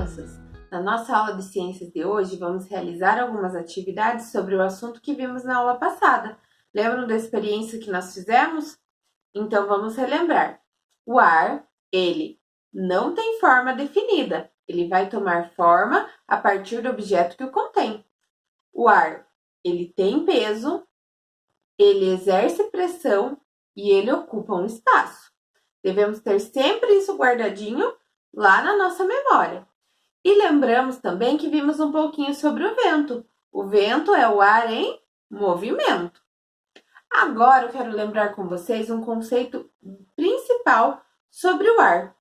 crianças! Na nossa aula de ciências de hoje, vamos realizar algumas atividades sobre o assunto que vimos na aula passada. Lembram da experiência que nós fizemos? Então, vamos relembrar. O ar, ele não tem forma definida. Ele vai tomar forma a partir do objeto que o contém. O ar, ele tem peso, ele exerce pressão e ele ocupa um espaço. Devemos ter sempre isso guardadinho lá na nossa memória. E lembramos também que vimos um pouquinho sobre o vento. O vento é o ar em movimento. Agora eu quero lembrar com vocês um conceito principal sobre o ar.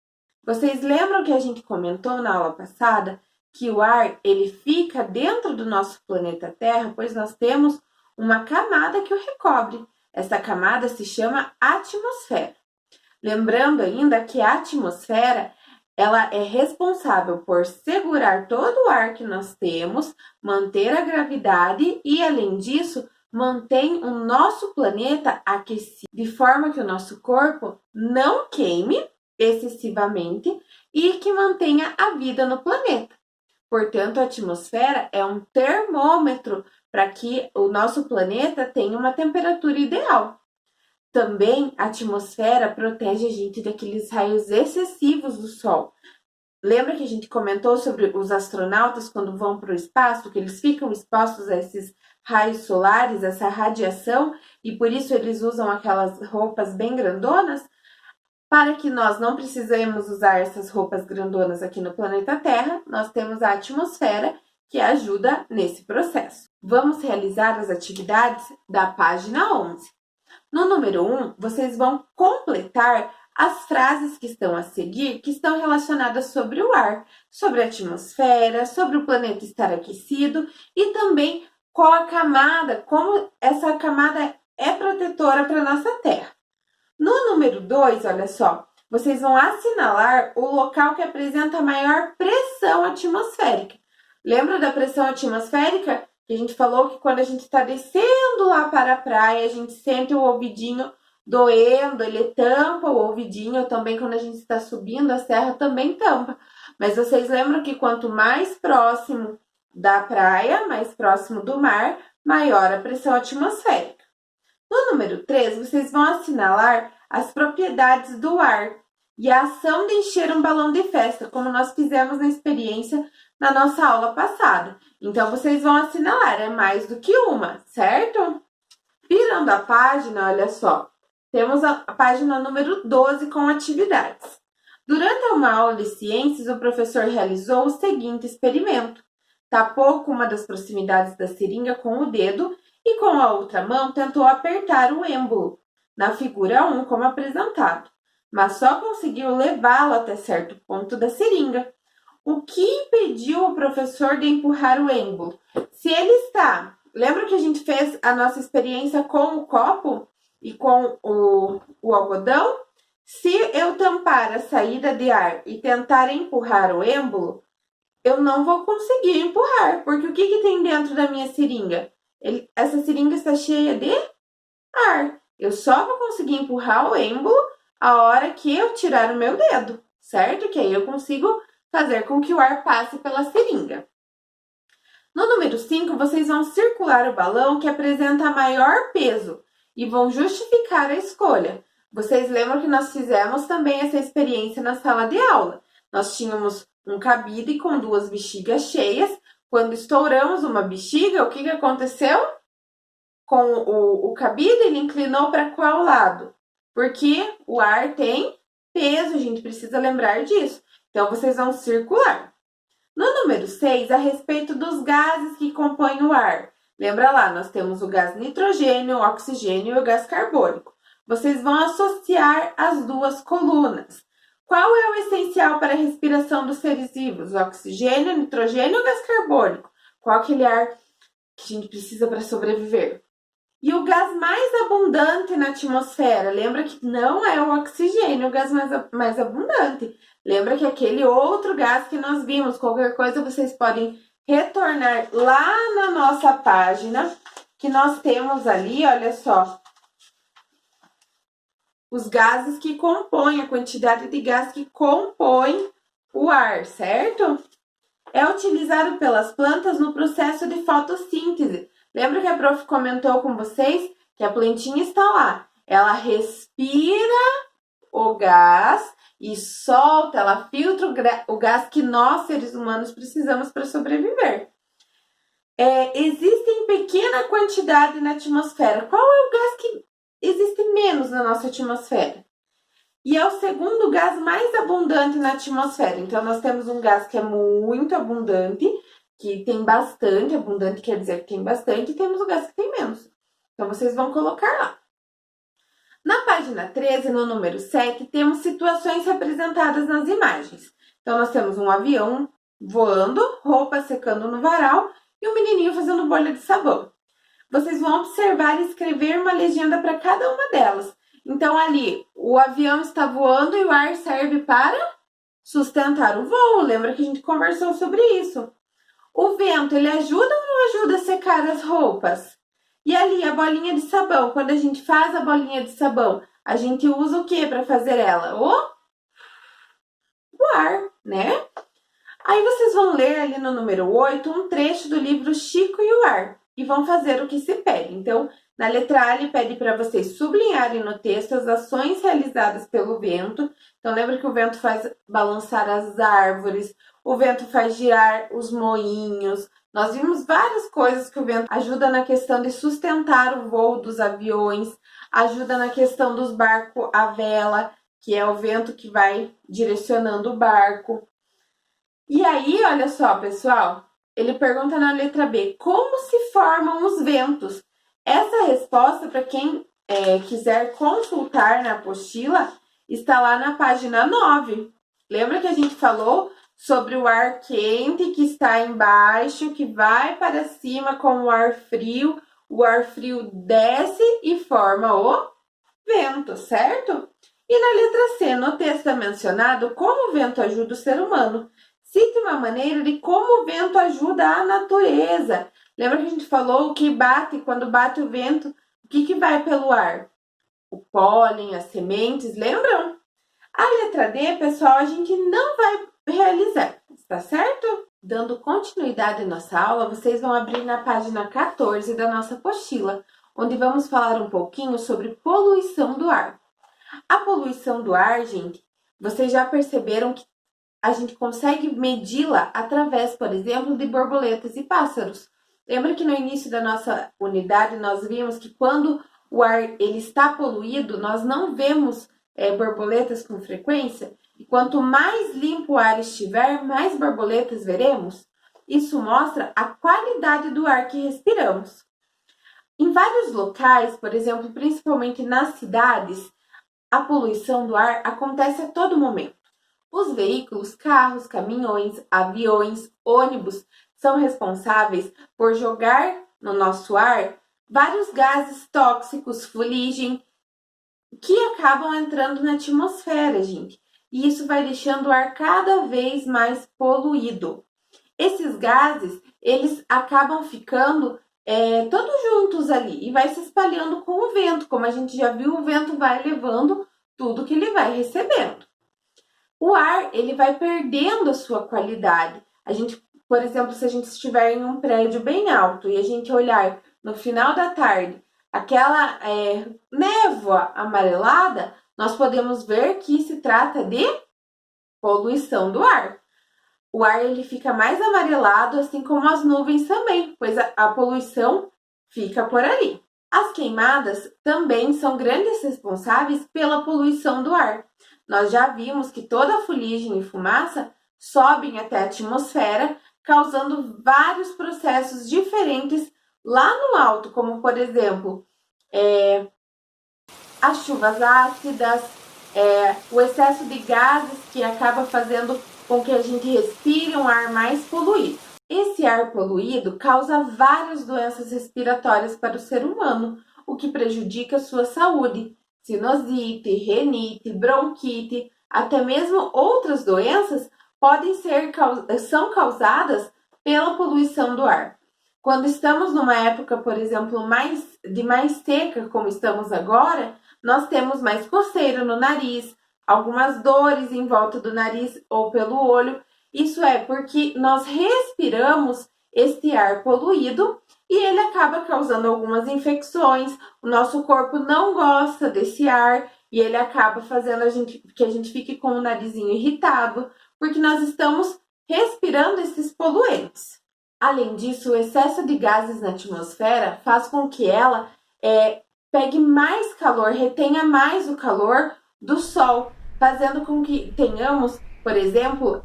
Vocês lembram que a gente comentou na aula passada que o ar ele fica dentro do nosso planeta Terra, pois nós temos uma camada que o recobre. Essa camada se chama atmosfera. Lembrando ainda que a atmosfera ela é responsável por segurar todo o ar que nós temos, manter a gravidade e, além disso, mantém o nosso planeta aquecido, de forma que o nosso corpo não queime excessivamente e que mantenha a vida no planeta. Portanto, a atmosfera é um termômetro para que o nosso planeta tenha uma temperatura ideal. Também a atmosfera protege a gente daqueles raios excessivos do Sol. Lembra que a gente comentou sobre os astronautas quando vão para o espaço, que eles ficam expostos a esses raios solares, essa radiação, e por isso eles usam aquelas roupas bem grandonas? Para que nós não precisemos usar essas roupas grandonas aqui no planeta Terra, nós temos a atmosfera que ajuda nesse processo. Vamos realizar as atividades da página 11. No número 1, vocês vão completar as frases que estão a seguir, que estão relacionadas sobre o ar, sobre a atmosfera, sobre o planeta estar aquecido e também qual a camada, como essa camada é protetora para a nossa Terra. No número 2, olha só, vocês vão assinalar o local que apresenta maior pressão atmosférica. Lembra da pressão atmosférica? Que a gente falou que quando a gente está descendo lá para a praia, a gente sente o ouvidinho doendo, ele tampa o ouvidinho, também quando a gente está subindo a serra também tampa. Mas vocês lembram que quanto mais próximo da praia, mais próximo do mar, maior a pressão atmosférica. No número 3, vocês vão assinalar as propriedades do ar e a ação de encher um balão de festa, como nós fizemos na experiência na nossa aula passada. Então, vocês vão assinalar, é mais do que uma, certo? Virando a página, olha só, temos a página número 12 com atividades. Durante uma aula de ciências, o professor realizou o seguinte experimento. Tapou com uma das proximidades da seringa com o dedo e com a outra mão tentou apertar o êmbolo, na figura 1, como apresentado, mas só conseguiu levá-lo até certo ponto da seringa. O que impediu o professor de empurrar o êmbolo? Se ele está... Lembra que a gente fez a nossa experiência com o copo e com o algodão? Se eu tampar a saída de ar e tentar empurrar o êmbolo, eu não vou conseguir empurrar, porque o que tem dentro da minha seringa? Essa seringa está cheia de ar. Eu só vou conseguir empurrar o êmbolo a hora que eu tirar o meu dedo, certo? Que aí eu consigo fazer com que o ar passe pela seringa. No número 5, vocês vão circular o balão que apresenta maior peso e vão justificar a escolha. Vocês lembram que nós fizemos também essa experiência na sala de aula. Nós tínhamos um cabide com 2 bexigas cheias. Quando estouramos uma bexiga, o que aconteceu? Com o cabide, ele inclinou para qual lado? Porque o ar tem peso, a gente precisa lembrar disso. Então, vocês vão circular. No número 6, a respeito dos gases que compõem o ar. Lembra lá, nós temos o gás nitrogênio, o oxigênio e o gás carbônico. Vocês vão associar as duas colunas. Qual é o essencial para a respiração dos seres vivos? O oxigênio, o nitrogênio ou o gás carbônico? Qual aquele ar que a gente precisa para sobreviver? E o gás mais abundante na atmosfera, lembra que não é o oxigênio, o gás mais abundante. Lembra que aquele outro gás que nós vimos, qualquer coisa vocês podem retornar lá na nossa página, que nós temos ali, olha só, os gases que compõem, a quantidade de gás que compõe o ar, certo? É utilizado pelas plantas no processo de fotossíntese. Lembra que a prof comentou com vocês que a plantinha está lá? Ela respira o gás e solta, ela filtra o gás que nós, seres humanos, precisamos para sobreviver. Existe em pequena quantidade na atmosfera. Qual é o gás que existe menos na nossa atmosfera? E é o segundo gás mais abundante na atmosfera. Então, nós temos um gás que é muito abundante, que tem bastante, abundante quer dizer que tem bastante, e temos o gás que tem menos. Então, vocês vão colocar lá. Na página 13, no número 7, temos situações representadas nas imagens. Então, nós temos um avião voando, roupa secando no varal e um menininho fazendo bolha de sabão. Vocês vão observar e escrever uma legenda para cada uma delas. Então, ali, o avião está voando e o ar serve para sustentar o voo. Lembra que a gente conversou sobre isso? O vento, ele ajuda ou não ajuda a secar as roupas? E ali, a bolinha de sabão, quando a gente faz a bolinha de sabão, a gente usa o que para fazer ela? O ar, né? Aí vocês vão ler ali no número 8 um trecho do livro Chico e o Ar e vão fazer o que se pede. Então, na letra A, ele pede para vocês sublinharem no texto as ações realizadas pelo vento. Então, lembra que o vento faz balançar as árvores, o vento faz girar os moinhos. Nós vimos várias coisas que o vento ajuda na questão de sustentar o voo dos aviões, ajuda na questão dos barcos à vela, que é o vento que vai direcionando o barco. E aí, olha só, pessoal, ele pergunta na letra B, como se formam os ventos? Essa resposta, para quem quiser consultar na apostila, está lá na página 9. Lembra que a gente falou sobre o ar quente que está embaixo, que vai para cima com o ar frio desce e forma o vento, certo? E na letra C, no texto é mencionado como o vento ajuda o ser humano. Cite uma maneira de como o vento ajuda a natureza. Lembra que a gente falou que quando bate o vento, o que vai pelo ar? O pólen, as sementes, lembram? A letra D, pessoal, a gente não vai realizar, está certo? Dando continuidade à nossa aula, vocês vão abrir na página 14 da nossa apostila, onde vamos falar um pouquinho sobre poluição do ar. A poluição do ar, gente, vocês já perceberam que a gente consegue medi-la através, por exemplo, de borboletas e pássaros. Lembra que no início da nossa unidade nós vimos que quando o ar ele está poluído, nós não vemos borboletas com frequência? E quanto mais limpo o ar estiver, mais borboletas veremos? Isso mostra a qualidade do ar que respiramos. Em vários locais, por exemplo, principalmente nas cidades, a poluição do ar acontece a todo momento. Os veículos, carros, caminhões, aviões, ônibus são responsáveis por jogar no nosso ar vários gases tóxicos, fuligem, que acabam entrando na atmosfera, gente. E isso vai deixando o ar cada vez mais poluído. Esses gases, eles acabam ficando todos juntos ali e vai se espalhando com o vento. Como a gente já viu, o vento vai levando tudo que ele vai recebendo. O ar, ele vai perdendo a sua qualidade. A gente, por exemplo, se a gente estiver em um prédio bem alto e a gente olhar no final da tarde aquela névoa amarelada, nós podemos ver que se trata de poluição do ar. O ar ele fica mais amarelado, assim como as nuvens também, pois a poluição fica por ali. As queimadas também são grandes responsáveis pela poluição do ar. Nós já vimos que toda a fuligem e fumaça sobem até a atmosfera, causando vários processos diferentes lá no alto, como por exemplo, as chuvas ácidas, o excesso de gases que acaba fazendo com que a gente respire um ar mais poluído. Esse ar poluído causa várias doenças respiratórias para o ser humano, o que prejudica a sua saúde. Sinusite, renite, bronquite, até mesmo outras doenças são causadas pela poluição do ar. Quando estamos numa época, por exemplo, mais seca, como estamos agora, nós temos mais coceira no nariz, algumas dores em volta do nariz ou pelo olho, Isso é porque nós respiramos este ar poluído e ele acaba causando algumas infecções. O nosso corpo não gosta desse ar e ele acaba fazendo que a gente fique com o narizinho irritado, porque nós estamos respirando esses poluentes. Além disso, o excesso de gases na atmosfera faz com que ela pegue mais calor, retenha mais o calor do sol, fazendo com que tenhamos, por exemplo,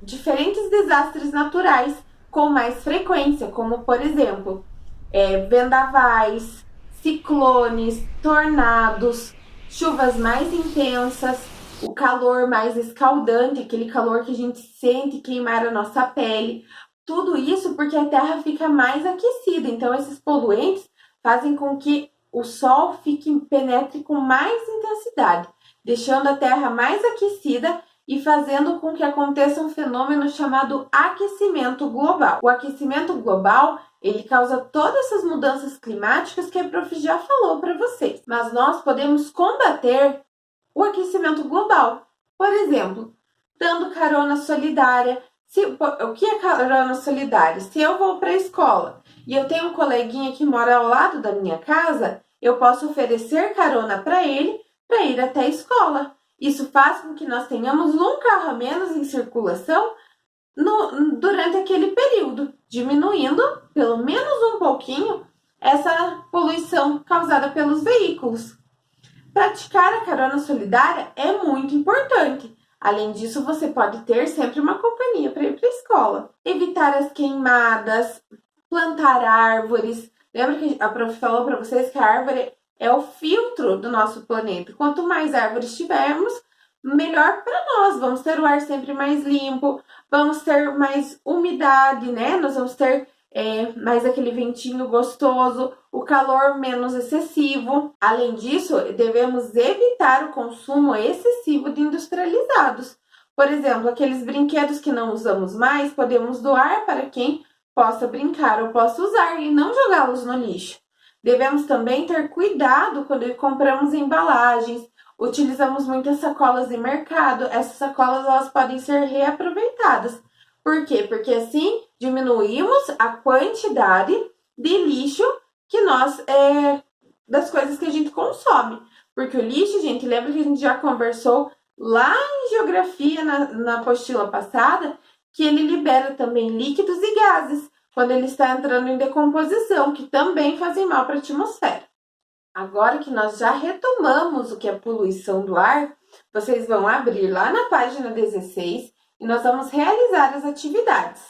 diferentes desastres naturais com mais frequência, como por exemplo, vendavais, ciclones, tornados, chuvas mais intensas, o calor mais escaldante, aquele calor que a gente sente queimar a nossa pele. Tudo isso porque a Terra fica mais aquecida, então esses poluentes fazem com que o Sol penetre com mais intensidade, deixando a Terra mais aquecida e fazendo com que aconteça um fenômeno chamado aquecimento global. O aquecimento global, ele causa todas essas mudanças climáticas que a prof já falou para vocês. Mas nós podemos combater o aquecimento global. Por exemplo, dando carona solidária. O que é carona solidária? Se eu vou para a escola e eu tenho um coleguinha que mora ao lado da minha casa, eu posso oferecer carona para ele para ir até a escola. Isso faz com que nós tenhamos um carro a menos em circulação durante aquele período, diminuindo pelo menos um pouquinho essa poluição causada pelos veículos. Praticar a carona solidária é muito importante. Além disso, você pode ter sempre uma companhia para ir para a escola. Evitar as queimadas, plantar árvores. Lembra que a prof falou para vocês que a árvore é o filtro do nosso planeta. Quanto mais árvores tivermos, melhor para nós. Vamos ter o ar sempre mais limpo, vamos ter mais umidade, né? Nós vamos ter mais aquele ventinho gostoso, o calor menos excessivo. Além disso, devemos evitar o consumo excessivo de industrializados. Por exemplo, aqueles brinquedos que não usamos mais, podemos doar para quem possa brincar ou possa usar e não jogá-los no lixo. Devemos também ter cuidado quando compramos embalagens, utilizamos muitas sacolas de mercado. Essas sacolas elas podem ser reaproveitadas. Por quê? Porque assim diminuímos a quantidade de lixo que das coisas que a gente consome. Porque o lixo, gente, lembra que a gente já conversou lá em geografia na apostila passada, que ele libera também líquidos e gases quando ele está entrando em decomposição, que também fazem mal para a atmosfera. Agora que nós já retomamos o que é poluição do ar, vocês vão abrir lá na página 16 e nós vamos realizar as atividades.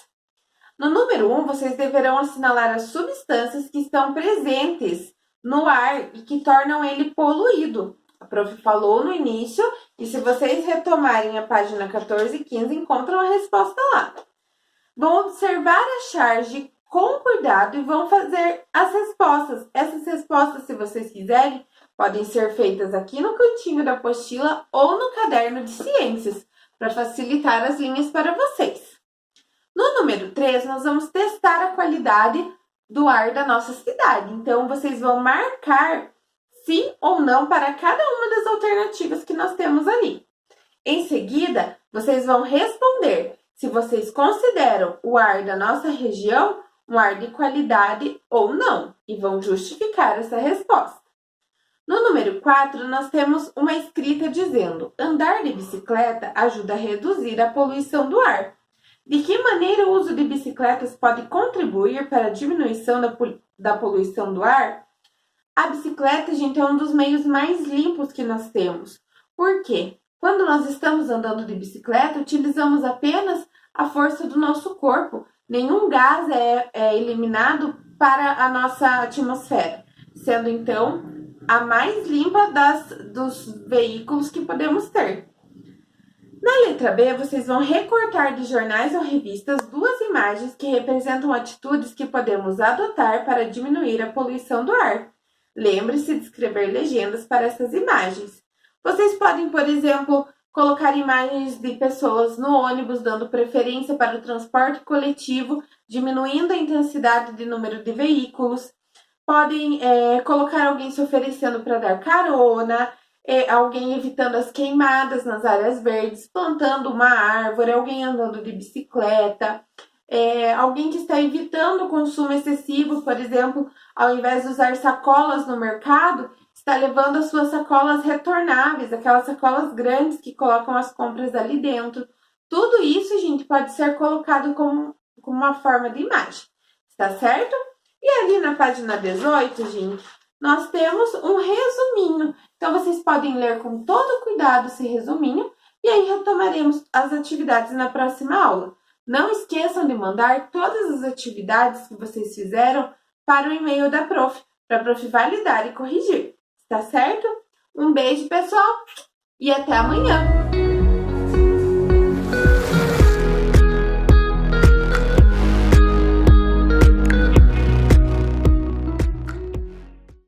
No número 1, vocês deverão assinalar as substâncias que estão presentes no ar e que tornam ele poluído. A prof falou no início e se vocês retomarem a página 14 e 15, encontram a resposta lá. Vão observar a charge com cuidado e vão fazer as respostas. Essas respostas, se vocês quiserem, podem ser feitas aqui no cantinho da apostila ou no caderno de ciências, para facilitar as linhas para vocês. No número 3, nós vamos testar a qualidade do ar da nossa cidade. Então, vocês vão marcar sim ou não para cada uma das alternativas que nós temos ali. Em seguida, vocês vão responder se vocês consideram o ar da nossa região um ar de qualidade ou não, e vão justificar essa resposta. No número 4, nós temos uma escrita dizendo: andar de bicicleta ajuda a reduzir a poluição do ar. De que maneira o uso de bicicletas pode contribuir para a diminuição da poluição do ar? A bicicleta, gente, é um dos meios mais limpos que nós temos. Por quê? Quando nós estamos andando de bicicleta, utilizamos apenas a força do nosso corpo. Nenhum gás é eliminado para a nossa atmosfera, sendo então a mais limpa dos veículos que podemos ter. Na letra B, vocês vão recortar de jornais ou revistas 2 imagens que representam atitudes que podemos adotar para diminuir a poluição do ar. Lembre-se de escrever legendas para essas imagens. Vocês podem, por exemplo, colocar imagens de pessoas no ônibus dando preferência para o transporte coletivo, diminuindo a intensidade de número de veículos. Podem colocar alguém se oferecendo para dar carona, alguém evitando as queimadas nas áreas verdes, plantando uma árvore, alguém andando de bicicleta, alguém que está evitando o consumo excessivo, por exemplo, ao invés de usar sacolas no mercado, está levando as suas sacolas retornáveis, aquelas sacolas grandes que colocam as compras ali dentro. Tudo isso, gente, pode ser colocado como uma forma de imagem, tá certo? E ali na página 18, gente, nós temos um resuminho. Então, vocês podem ler com todo cuidado esse resuminho e aí retomaremos as atividades na próxima aula. Não esqueçam de mandar todas as atividades que vocês fizeram para o e-mail da prof, para a prof validar e corrigir. Tá certo? Um beijo, pessoal, e até amanhã!